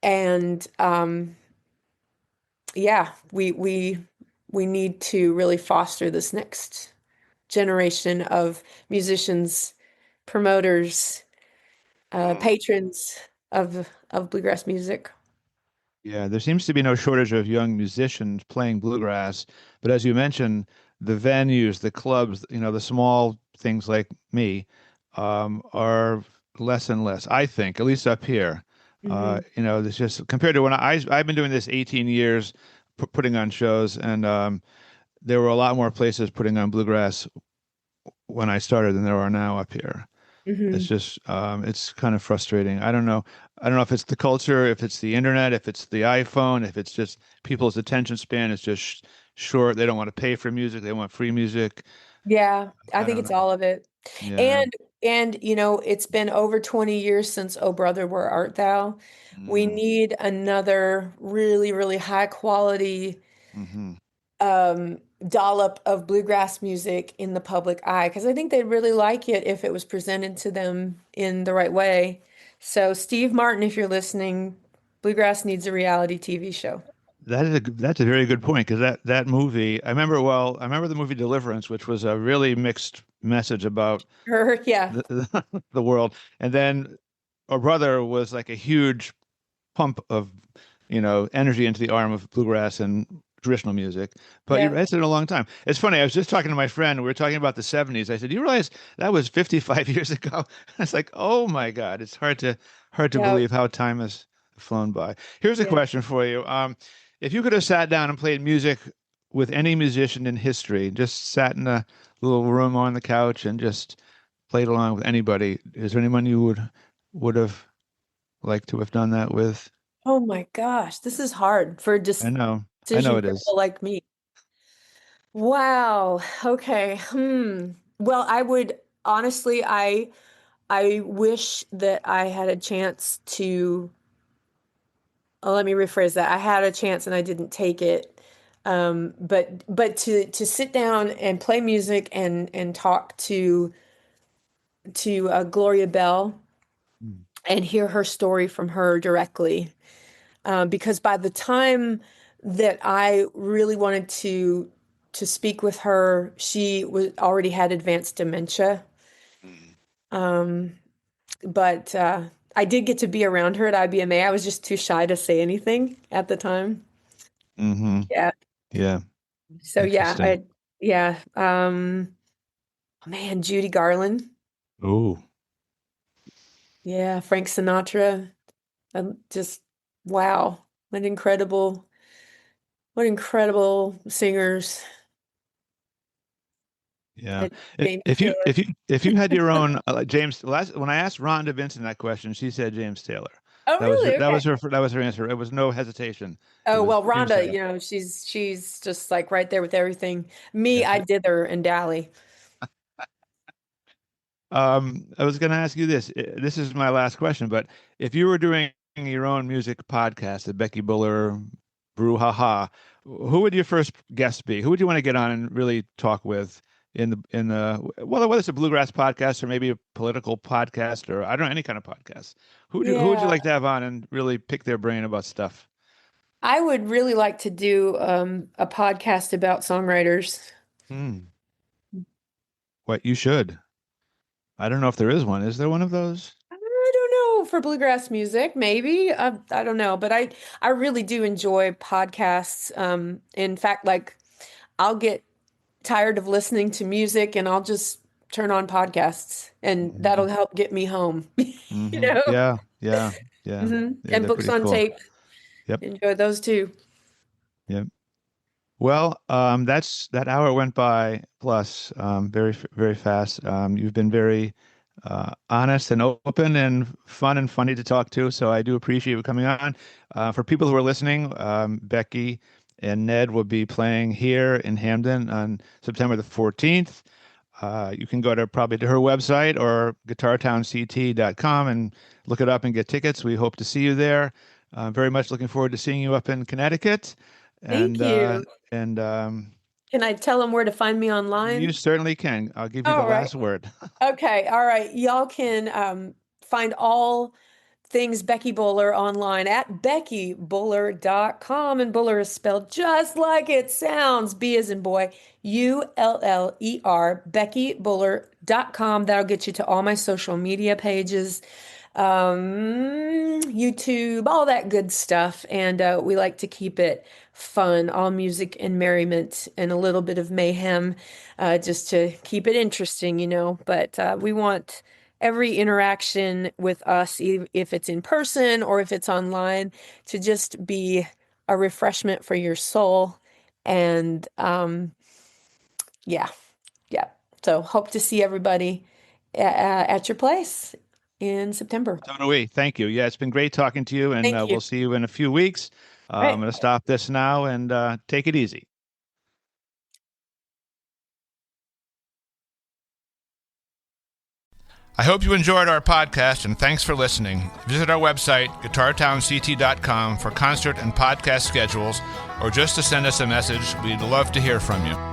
And yeah, we need to really foster this next generation of musicians, promoters, Mm. patrons of bluegrass music. Yeah, there seems to be no shortage of young musicians playing bluegrass, but as you mentioned, the venues, the clubs, the small things like me, are less and less, I think, at least up here. Hmm. There's just compared to when I've been doing this 18 years, putting on shows, and there were a lot more places putting on bluegrass when I started than there are now up here. It's Hmm. just it's kind of frustrating. I don't know. I don't know if it's the culture, if it's the internet, if it's the iPhone, if it's just people's attention span is just short. They don't want to pay for music. They want free music. Yeah, I I think don't it's know. all of it. Yeah. And you know, it's been over 20 years since Oh Brother, Where Art Thou? We Mm, need another really, really high quality hmm um dollop of bluegrass music in the public eye because I think they'd really like it if it was presented to them in the right way. So Steve Martin, if you're listening, bluegrass needs a reality TV show. That's a very good point because that movie I remember the movie Deliverance, which was a really mixed message about Sure, yeah, the world, and then our brother was like a huge pump of energy into the arm of bluegrass and traditional music. But you're yeah, right, it's been a long time. It's funny. I was just talking to my friend. We were talking about the '70s. I said, "You realize that was 55 years ago?" I was like, "Oh my God!" It's hard to yeah, believe how time has flown by. Here's a yeah. question for you. If you could have sat down and played music with any musician in history, just sat in a little room on the couch and just played along with anybody, is there anyone you would have liked to have done that with? Oh my gosh, this is hard for a I know decision it is. girl like me. Wow. Okay. Well, I would honestly, I wish that I had a chance to, let me rephrase that. I had a chance and I didn't take it. But to sit down and play music and talk to Gloria Bell Mm. and hear her story from her directly. Because by the time that I really wanted to speak with her, she was already had advanced dementia. Mm. Um, but I did get to be around her at IBMA. I was just too shy to say anything at the time. Hmm. Yeah. Yeah, So yeah, interesting. yeah. Man, Judy Garland. Oh, Yeah, Frank Sinatra. Just wow. What incredible singers. yeah. James If you Taylor. if you had your own like James last when I asked Rhonda Vincent that question, she said James Taylor. Oh, really? Okay. That was her answer. It was no hesitation. It Oh, was well, James Rhonda, Taylor. you know, she's just like right there with everything. Me, Yeah. I dither and dally. I was going to ask you this. This is my last question, but if you were doing your own music podcast, the Becky Buller Brouhaha, who would your first guest be? Who would you want to get on and really talk with well, whether it's a bluegrass podcast or maybe a political podcast or I don't know, any kind of podcast. Who would you Yeah. like to have on and really pick their brain about stuff? I would really like to do a podcast about songwriters. Hmm. What you should. I don't know if there is one. Is there one of those? I don't know for bluegrass music, maybe. I don't know, but I really do enjoy podcasts. In fact, like I'll get tired of listening to music and I'll just turn on podcasts and that'll Hmm. help get me home. You Hmm. know? Yeah, yeah, yeah. Yeah, And they're books pretty on cool. tape. Yep. Enjoy those too. Yep. Well, that hour went by plus very fast. You've been very honest and open and fun and funny to talk to, so I do appreciate you coming on. For people who are listening, Becky and Ned will be playing here in Hamden on September the 14th. You can go to probably to her website or guitartownct.com and look it up and get tickets. We hope to see you there. Very much looking forward to seeing you up in Connecticut. Thank And you. and Can I tell them where to find me you online? certainly can. I'll give you the All right. last word. Okay. All right. Y'all can find all things Becky Buller online at beckybuller.com. And Buller is spelled just like it sounds. B as in boy, Uller, beckybuller.com. That'll get you to all my social media pages, YouTube, all that good stuff. And we like to keep it fun, all music and merriment and a little bit of mayhem, just to keep it interesting, you know. But we want every interaction with us, if it's in person or if it's online, to just be a refreshment for your soul. And yeah, yeah. So hope to see everybody at your place. in September. So do we. Thank you. Yeah, it's been great talking to you, and Thank you. we'll see you in a few weeks. Right. I'm going to stop this now and take it easy. I hope you enjoyed our podcast, and thanks for listening. Visit our website, guitartownct.com, for concert and podcast schedules, or just to send us a message. We'd love to hear from you.